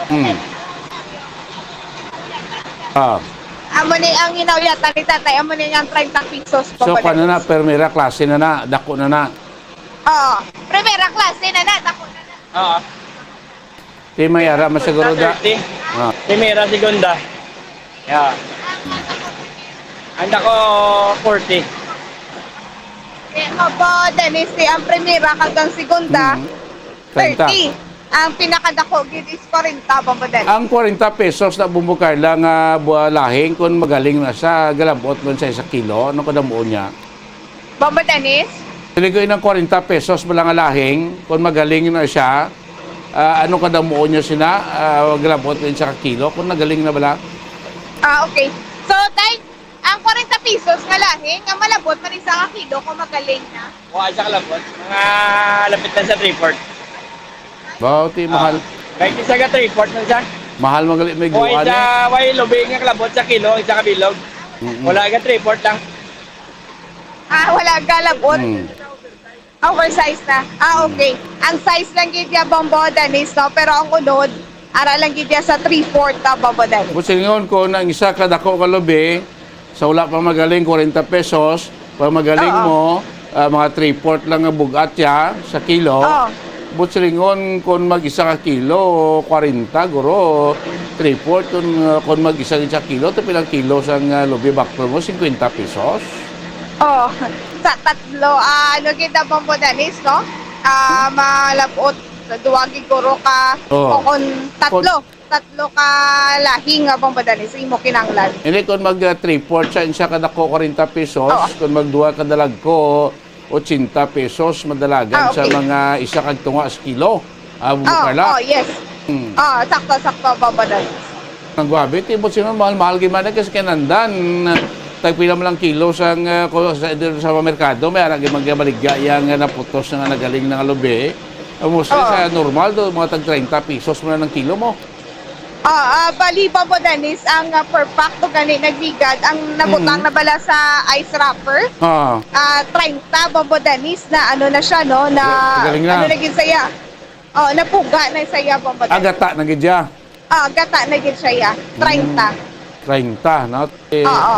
Hmm. Ah. Amo ni ang inawyatan ni tatay, amo ni ang 30 pesos So, Papa paano na, Dennis. permira klase na, dako na. Oo. Primera klase na na, tako na na. Oo. Di mayara masiguro da. 30. Ah. Primera, segunda. Yeah. Anda ko 40. Papa Dennis, ang primera kagang segunda, Hmm. 30. 30. Ang pinakadako gid is 40 Papa Dennis. Ang 40 pesos na bumukar lang lahing kung magaling na sa galabot nun sa 1 kilo, ano kada mo niya? Papa Dennis? Piligoy ng 40 pesos malang lahing kung magaling na siya, ano kada mo niya sina, galabot nun sa 1 kilo, kung nagaling na bala? Okay. So, tay, ang 40 pesos nga lahing, ang malabot man isa ka kilo kung magaling na. Mukha siya kalabot. Mga lapit na sa 3/4. Bauti, mahal. Kahit isa ka 3/4 na siya. Mahal magaling may Mukha guwan. isa, way lubing nga kalabot sa kilo, isa ka bilog. Wala ka 3/4 lang. Wala galabot. Hmm. Oversize na. Okay. Ang size lang gid ya Bombo Dennis, no? Pero ang unod, ara lang gid ya sa 3/4 na Bombo Dennis. Busingon ko ng isa kadako kalobe, sa wala pa magaling 40 pesos, pag magaling mo, mga 3/4 lang ang bugat ya sa kilo. Oo. Butsingon kung mag-isa ka kilo, 40 guro, 3/4 kung mag-isa ka kilo, ito pilang kilo sa lobe bakto mo, 50 pesos. Oh, sa tatlo, ano gid Bombo Dennis, no? Malabot, duwagi guro ka, Oo. kung tatlo ka lahing nga Bombo Dennis, imo kinanglan. Hindi kung mag 3/4 sa isa kadako 40 pesos, Oo. kung magduwa kadalag ko, 80 pesos madalagan sa Okay. mga isa kag tunga sa kilo. Oh, Bukala. yes. Hmm. Sakto Bombo Dennis. Ang gwabe, tibot sino mahal-mahal gimana kasi kinandan. Tagpila mo lang kilo sa merkado, may arang magbaligya yang naputos nga nagaling ng lobe. Mostly sa normal do mga tag 30 pesos mo na ng kilo mo. Bali Bombo Dennis, ang per pack to gani nagbigat, ang nabutang na bala sa ice wrapper. 30 Bombo Dennis na ano na siya, no? Na Galing na. ano na gid saya. Napuga na saya Bombo Dennis. Agata na gidya. Gata na gid siya, 30. 30, no? Oo.